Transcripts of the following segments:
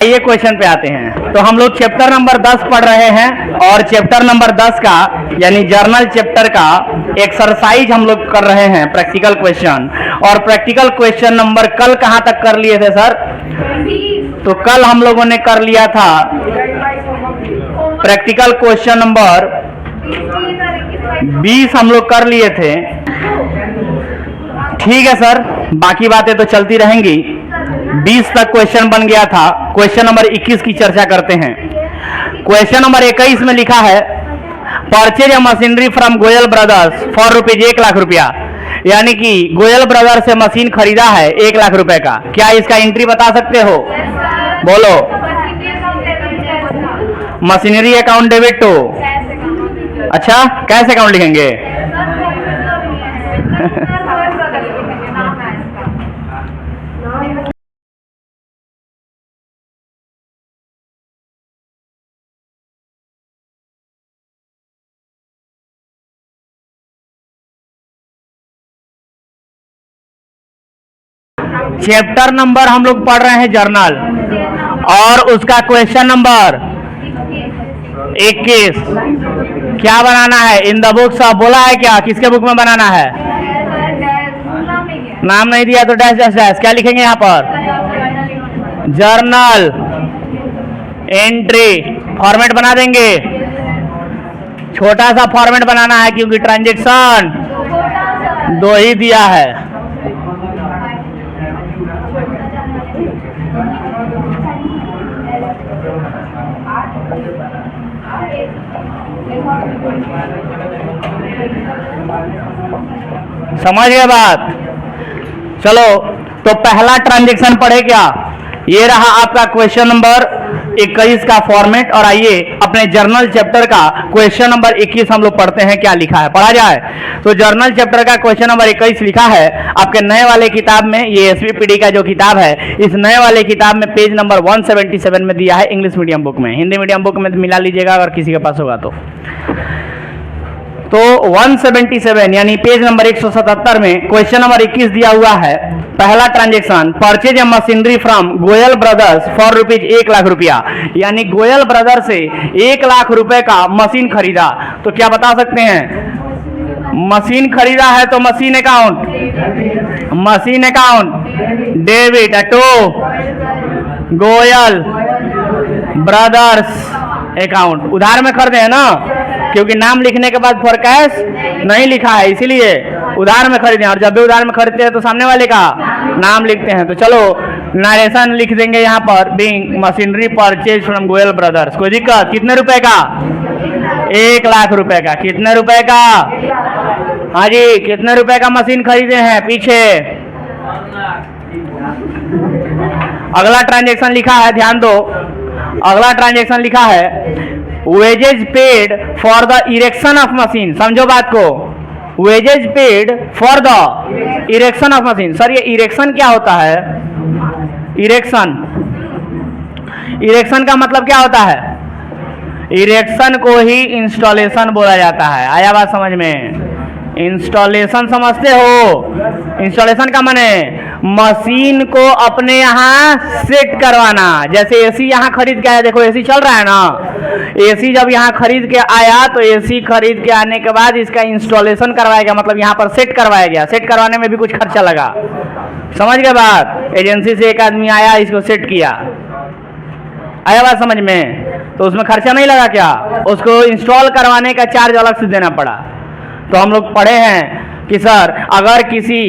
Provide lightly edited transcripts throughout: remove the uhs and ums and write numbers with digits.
ये क्वेश्चन पे आते हैं। तो हम लोग चैप्टर नंबर 10 पढ़ रहे हैं और चैप्टर नंबर 10 का यानी जर्नल चैप्टर का एक्सरसाइज हम लोग कर रहे हैं, प्रैक्टिकल क्वेश्चन। और प्रैक्टिकल क्वेश्चन नंबर कल कहाँ तक कर लिए थे सर? तो कल हम लोगों ने कर लिया था प्रैक्टिकल क्वेश्चन नंबर 20 हम लोग कर लिए थे। ठीक है सर, बाकी बातें तो चलती रहेंगी। 20 तक क्वेश्चन बन गया था। क्वेश्चन नंबर 21 की चर्चा करते हैं। क्वेश्चन नंबर 21 में लिखा है purchase machinery from Goyal brothers for rupees 1 lakh रुपया, यानी कि गोयल ब्रदर्स से मशीन खरीदा है 1 लाख रुपए का। क्या इसका एंट्री बता सकते हो? बोलो। मशीनरी अकाउंट डेबिट टू, अच्छा कैसे अकाउंट लिखेंगे? चैप्टर नंबर हम लोग पढ़ रहे हैं जर्नल, और उसका क्वेश्चन नंबर 21 क्या बनाना है? इन द बुक्स बोला है क्या? किसके बुक में बनाना है? नाम नहीं दिया तो डैश डैश डैश। क्या लिखेंगे यहाँ पर? जर्नल एंट्री फॉर्मेट बना देंगे। छोटा सा फॉर्मेट बनाना है क्योंकि ट्रांजैक्शन 2 ही दिया है। समझ गए बात? चलो तो पहला ट्रांजैक्शन पढ़े क्या? ये रहा आपका क्वेश्चन नंबर 21 का फॉर्मेट। और आइए अपने जर्नल चैप्टर का क्वेश्चन नंबर 21 हम लोग पढ़ते हैं क्या लिखा है। पढ़ा जाए तो जर्नल चैप्टर का क्वेश्चन नंबर 21 लिखा है आपके नए वाले किताब में। ये एसवीपीडी का जो किताब है, इस नए वाले किताब में पेज नंबर 177 में दिया है इंग्लिश मीडियम बुक में। हिंदी मीडियम बुक में मिला लीजिएगा अगर किसी के पास होगा तो 177 यानी पेज नंबर 177 में क्वेश्चन नंबर 21 दिया हुआ है। पहला transaction purchase a machinery from Goyal brothers for rupees 1 lakh रुपया, यानी गोयल ब्रदर्स से 1 लाख रुपए का मशीन खरीदा। तो क्या बता सकते हैं? मशीन खरीदा है तो machine account debit to Goyal brothers account. उधार में खरीदे हैं ना, क्योंकि नाम लिखने के बाद फॉर कैश नहीं लिखा है, इसीलिए उधार में खरीदे। और जब भी उधार में खरीदते हैं तो सामने वाले का नाम लिखते हैं। तो चलो नरेशन लिख देंगे यहाँ पर, being machinery purchase from Goyal brothers. कोई दिक्कत? कितने रुपए का? 1 लाख रुपए का। कितने रुपए का? हाँ जी, कितने रुपए का मशीन खरीदे हैं? पीछे अगला ट्रांजैक्शन लिखा है, ध्यान दो। अगला ट्रांजैक्शन लिखा है wages paid for the erection of machine. समझो बात को, wages paid for the erection of machine. Sir ये इरेक्शन क्या होता है? इरेक्शन का मतलब क्या होता है? इरेक्शन को ही इंस्टॉलेशन बोला जाता है। आया बात समझ में? इंस्टॉलेशन समझते हो? इंस्टॉलेशन का माने मशीन को अपने यहाँ सेट करवाना। जैसे एसी यहाँ खरीद के आया, देखो एसी चल रहा है ना, एसी जब यहाँ खरीद के आया तो एसी खरीद के आने के बाद इसका इंस्टॉलेशन करवाया गया, मतलब यहाँ पर सेट करवाया गया। सेट करवाने में भी कुछ खर्चा लगा। समझ गए बात? एजेंसी से एक आदमी आया, इसको सेट किया। आया बात समझ में? तो उसमें खर्चा नहीं लगा क्या? उसको इंस्टॉल करवाने का चार्ज अलग से देना पड़ा। तो हम लोग पढ़े हैं कि सर अगर किसी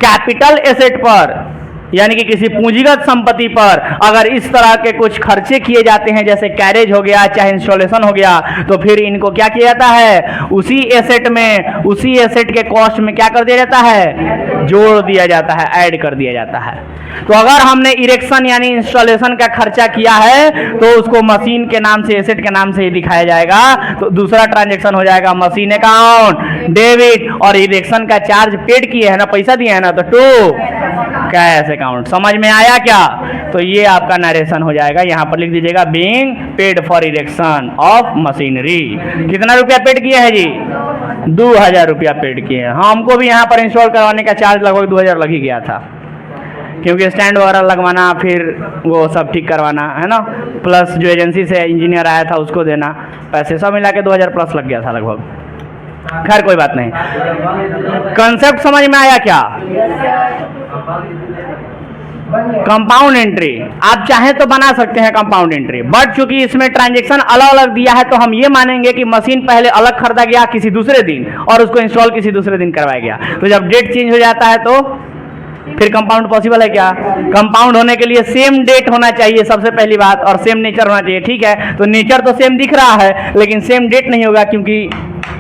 कैपिटल एसेट पर यानी कि किसी पूंजीगत संपत्ति पर अगर इस तरह के कुछ खर्चे किए जाते हैं, जैसे कैरेज हो गया चाहे इंस्टॉलेशन हो गया, तो फिर इनको क्या किया जाता है? उसी एसेट में, उसी एसेट के कॉस्ट में क्या कर दिया जाता है? जोड़ दिया जाता है, ऐड कर दिया जाता है। तो अगर हमने इरेक्शन यानी इंस्टॉलेशन का खर्चा किया है तो उसको मशीन के नाम से, एसेट के नाम से ही दिखाया जाएगा। तो दूसरा ट्रांजैक्शन हो जाएगा मशीन अकाउंट डेबिट, और इरेक्शन का चार्ज पेड किए है ना, पैसा दिए है ना, तो टू कैश अकाउंट। समझ में आया क्या? तो ये आपका नरेशन हो जाएगा। यहाँ पर लिख दीजिएगा being paid for erection of machinery. कितना रुपया पेड किया है जी? 2000 रुपया पेड किए हैं। हाँ, हमको भी यहाँ पर इंस्टॉल करवाने का चार्ज लगभग 2000 लग ही गया था। क्योंकि स्टैंड वगैरह लगवाना, फिर वो सब ठीक करवाना है ना, प्लस जो एजेंसी से इंजीनियर आया था उसको देना पैसे, सब मिला के 2000 प्लस लग गया था लगभग। खैर कोई बात नहीं, कंसेप्ट समझ में आया क्या? कंपाउंड एंट्री आप चाहें तो बना सकते हैं कंपाउंड एंट्री, बट चूंकि इसमें ट्रांजैक्शन अलग अलग दिया है तो हम ये मानेंगे कि मशीन पहले अलग खरीदा गया किसी दूसरे दिन और उसको इंस्टॉल किसी दूसरे दिन करवाया गया, तो जब डेट चेंज हो जाता है तो फिर कंपाउंड पॉसिबल है क्या? कंपाउंड होने के लिए सेम डेट होना चाहिए सबसे पहली बात, और सेम नेचर होना चाहिए। ठीक है, तो नेचर तो सेम दिख रहा है लेकिन सेम डेट नहीं होगा, क्योंकि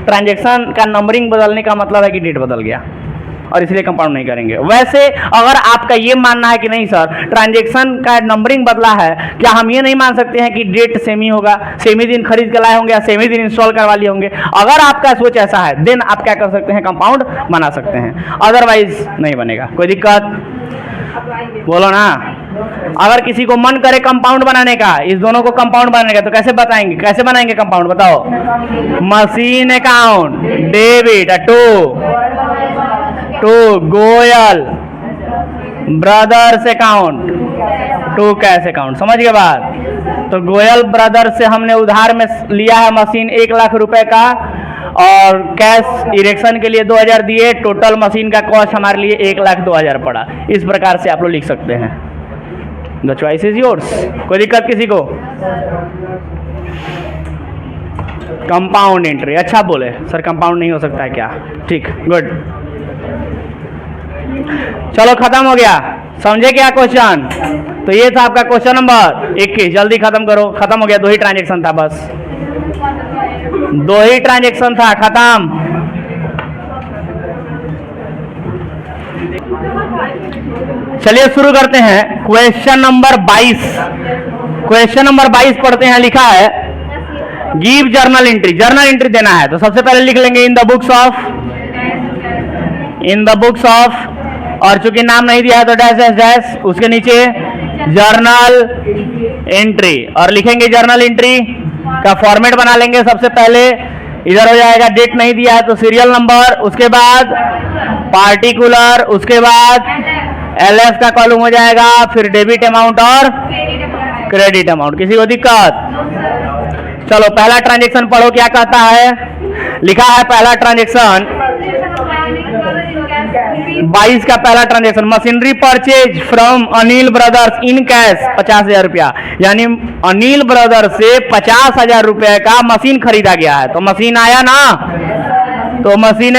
ट्रांजैक्शन का नंबरिंग बदलने का मतलब है कि डेट बदल गया, और इसलिए कंपाउंड नहीं करेंगे। वैसे अगर आपका ये मानना है कि नहीं सर ट्रांजैक्शन का नंबरिंग बदला है, क्या हम ये नहीं मान सकते हैं कि डेट सेम ही होगा, सेम ही दिन खरीद के लाए होंगे या सेम ही दिन इंस्टॉल करवा लिए होंगे? अगर आपका सोच ऐसा है देन आप क्या कर सकते हैं, कंपाउंड बना सकते हैं, अदरवाइज नहीं बनेगा। कोई दिक्कत बोलो ना। अगर किसी को मन करे कंपाउंड बनाने का, इस दोनों को कंपाउंड बनाने का, तो कैसे बताएंगे, कैसे बनाएंगे कंपाउंड बताओ? Machine account debit to Goyal brothers account to cash account. समझ गए बात? तो गोयल ब्रदर्स से हमने उधार में लिया है मशीन 1 लाख रुपए का, और कैश इरेक्शन के लिए 2000 दिए, टोटल मशीन का कॉस्ट हमारे लिए 1,02,000 पड़ा। इस प्रकार से आप लोग लिख सकते हैं। The choice is yours. कोई दिक्कत किसी को? कंपाउंड एंट्री अच्छा बोले सर, कंपाउंड नहीं हो सकता है क्या? ठीक, गुड। चलो खत्म हो गया, समझे क्या क्वेश्चन? तो ये था आपका क्वेश्चन नंबर 21। जल्दी खत्म करो, खत्म हो गया, 2 ही ट्रांजैक्शन था, बस 2 ही ट्रांजैक्शन था, खत्म। चलिए शुरू करते हैं क्वेश्चन नंबर 22। क्वेश्चन नंबर 22 पढ़ते हैं। लिखा है give journal entry, journal entry देना है, तो सबसे पहले लिख लेंगे इन द बुक्स ऑफ, और चूंकि नाम नहीं दिया है तो डैश डैश डैश, उसके नीचे जर्नल एंट्री, और लिखेंगे जर्नल एंट्री का फॉर्मेट बना लेंगे। सबसे पहले इधर हो जाएगा, डेट नहीं दिया है तो सीरियल नंबर, उसके बाद पार्टिकुलर, उसके बाद एलएफ का कॉलम हो जाएगा, फिर डेबिट अमाउंट और क्रेडिट अमाउंट। किसी को दिक्कत? चलो पहला ट्रांजैक्शन पढ़ो क्या कहता है। लिखा है पहला ट्रांजैक्शन 22 का पहला transaction, machinery purchase from Anil brothers in cash 50,000 रुपया, यानी अनिल ब्रदर्स से 50,000 रुपए का मशीन खरीदा गया है। तो मशीन आया ना, तो machine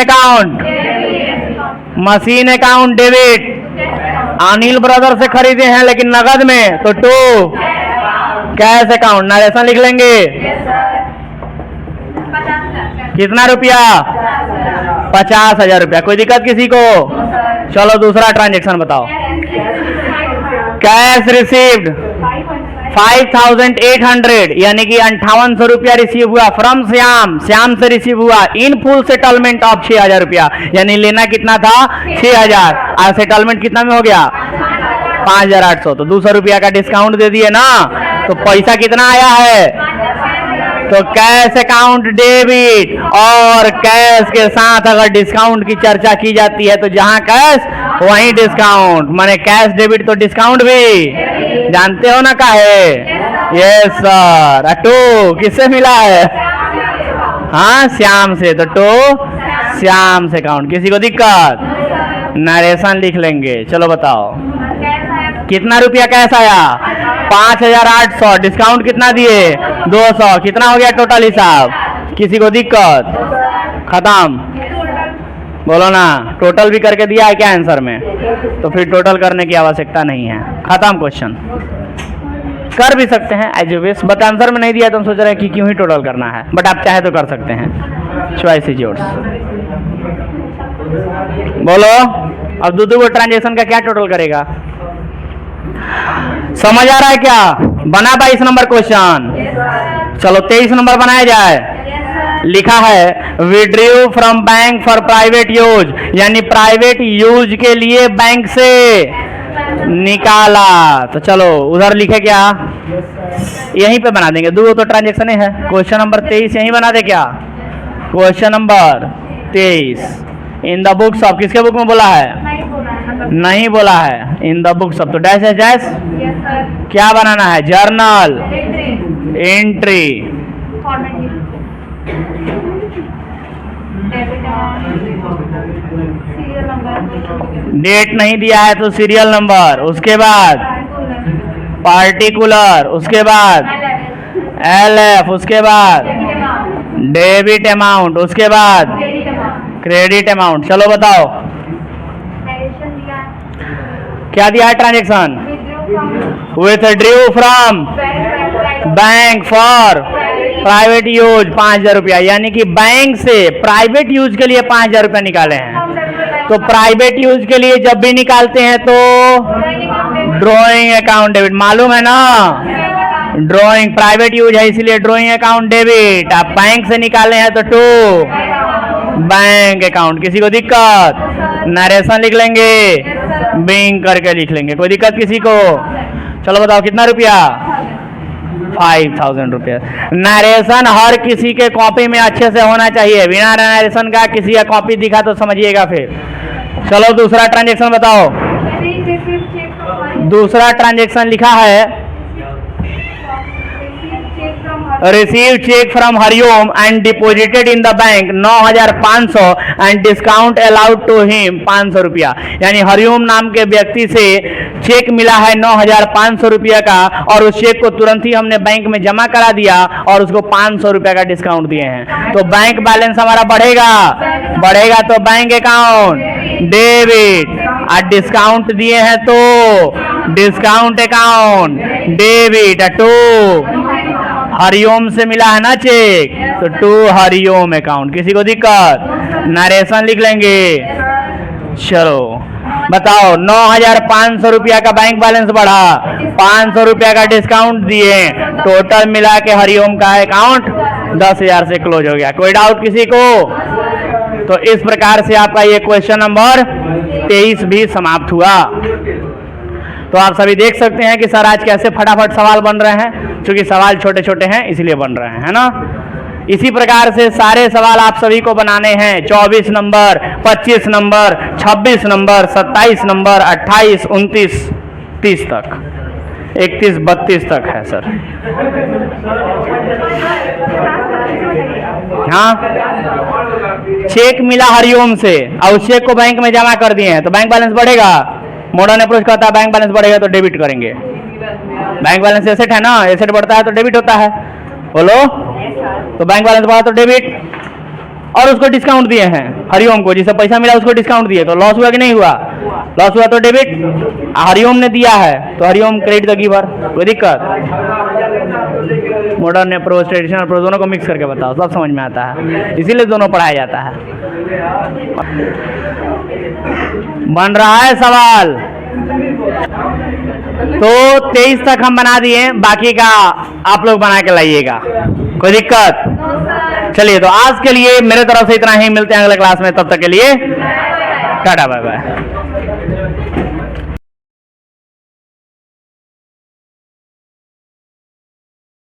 account debit, Anil brothers से खरीदे हैं लेकिन नगद में, तो टू कैश अकाउंट। नरेशन लिख लेंगे कितना रुपया? 50,000 रुपया। कोई दिक्कत किसी को? चलो दूसरा ट्रांजैक्शन बताओ। कैश रिसीव्ड 5,800, यानी कि 5800 रुपया रिसीव हुआ फ्रॉम श्याम से रिसीव हुआ इन फुल सेटलमेंट ऑफ 6,000 रुपया, यानी लेना कितना था? 6,000, और सेटलमेंट कितना में हो गया? 5,800। तो 200 रुपया का डिस्काउंट दे दिए ना, तो पैसा कितना आया है? तो कैश अकाउंट डेबिट, और कैश के साथ अगर डिस्काउंट की चर्चा की जाती है तो जहां कैश वहीं डिस्काउंट, माने कैश डेबिट तो डिस्काउंट भी जानते हो ना काहे? Yes sir. टू किससे मिला है? हाँ श्याम से, तो टू श्याम से अकाउंट। किसी को दिक्कत? नरेशन लिख लेंगे। चलो बताओ कितना रुपया कैश आया? 5,800, डिस्काउंट कितना दिए? 200, कितना हो गया टोटल हिसाब? किसी को दिक्कत? खत्म। बोलो ना, टोटल भी करके दिया है क्या आंसर में? तो फिर टोटल करने की आवश्यकता नहीं है, खत्म क्वेश्चन। कर भी सकते हैं as you wish, but answer में नहीं दिया तो हम सोच रहे हैं कि क्यों ही टोटल करना है, बट आप चाहे तो कर सकते हैं। Choice is yours. बोलो अब दो ट्रांजेक्शन का क्या टोटल करेगा? समझ आ रहा है क्या? बना 22 नंबर क्वेश्चन। चलो 23 नंबर बनाया जाए। लिखा है withdrew from bank for private use, यानी प्राइवेट यूज के लिए बैंक से निकाला। तो चलो उधर लिखे क्या? यहीं पे बना देंगे, दो तो ट्रांजेक्शन है। क्वेश्चन नंबर 23 यहीं बना दे क्या? Question number 23 in the books of, किसके बुक में बोला है? नहीं बोला है इन द बुक्स ऑफ, तो डैश है डैश। Yes sir. क्या बनाना है? Journal entry. Serial number. Date नहीं दिया है तो सीरियल नंबर, उसके बाद पार्टिकुलर, उसके बाद LF, उसके बाद डेबिट अमाउंट, उसके बाद क्रेडिट अमाउंट। चलो बताओ क्या दिया है? Transaction withdrew from bank for private use 5,000 रुपया, यानी कि बैंक से प्राइवेट यूज के लिए 5,000 रुपया निकाले हैं। तो प्राइवेट यूज के लिए जब भी निकालते हैं तो ड्रॉइंग अकाउंट डेबिट, मालूम है ना? ड्रॉइंग प्राइवेट यूज है इसलिए ड्रॉइंग अकाउंट डेबिट। आप बैंक से निकाले हैं तो टू बैंक अकाउंट। किसी को दिक्कत? नरेशन लिख लेंगे, बिंग करके लिख लेंगे, कोई दिक्कत किसी को? चलो बताओ कितना रुपया? 5,000 रुपया। नरेशन हर किसी के कॉपी में अच्छे से होना चाहिए, बिना नरेशन का किसी का कॉपी दिखा तो समझिएगा फिर। चलो दूसरा ट्रांजेक्शन बताओ। दूसरा ट्रांजेक्शन लिखा है receive cheque from Hariom and deposited in the bank 9,500 and discount allowed to him 500 रुपया, यानी हरिओम नाम के व्यक्ति से चेक मिला है 9,500 रुपया का, और उस चेक को तुरंत ही हमने बैंक में जमा करा दिया और उसको 500 रुपया का डिस्काउंट दिए हैं। तो बैंक बैलेंस हमारा बढ़ेगा तो बैंक अकाउंट डेबिट, और डिस्काउंट दिए हैं तो discount account debit. To Hariom से मिला है ना चेक, तो टू हरिओम अकाउंट। किसी को दिक्कत? नरेशन लिख लेंगे। चलो बताओ 9,500 रुपया का बैंक बैलेंस बढ़ा, 500 रुपया का डिस्काउंट दिए, टोटल मिला के हरिओम का अकाउंट 10,000 से क्लोज हो गया। कोई डाउट किसी को? तो इस प्रकार से आपका ये क्वेश्चन नंबर 23 भी समाप्त हुआ। तो आप सभी देख सकते हैं कि सर आज कैसे फटाफट सवाल बन रहे हैं, क्योंकि सवाल छोटे छोटे हैं इसलिए बन रहे हैं, है ना? इसी प्रकार से सारे सवाल आप सभी को बनाने हैं। 24 नंबर, 25 नंबर, 26 नंबर, 27 नंबर, 28, 29, 30 तक, 31, 32 तक है सर। हाँ, चेक मिला हरिओम से और उस चेक को बैंक में जमा कर दिए हैं तो बैंक बैलेंस बढ़ेगा। मॉडर्न अप्रोच कहता है बैंक बैलेंस बढ़ेगा तो डेबिट करेंगे। बैंक बैलेंस एसेट है ना, एसेट बढ़ता है तो डेबिट होता है, बोलो। तो बैंक बैलेंस बढ़ा तो डेबिट, और उसको डिस्काउंट दिए हैं हरिओम को, जिसे पैसा मिला उसको डिस्काउंट दिए, तो लॉस हुआ कि नहीं हुआ? लॉस हुआ तो डेबिट। हरिओम ने दिया है तो हरिओम क्रेडिट द गिवर। कोई दिक्कत? मॉडर्न अप्रोच, ट्रेडिशनल अप्रोच दोनों को मिक्स करके बताओ, सब समझ में आता है, इसीलिए दोनों पढ़ाया जाता है। बन रहा है सवाल? तो 23 तक हम बना दिए, बाकी का आप लोग बना के लाइएगा। कोई दिक्कत? चलिए तो आज के लिए मेरे तरफ से इतना ही, मिलते हैं अगले क्लास में, तब तक के लिए टाटा बाय बाय।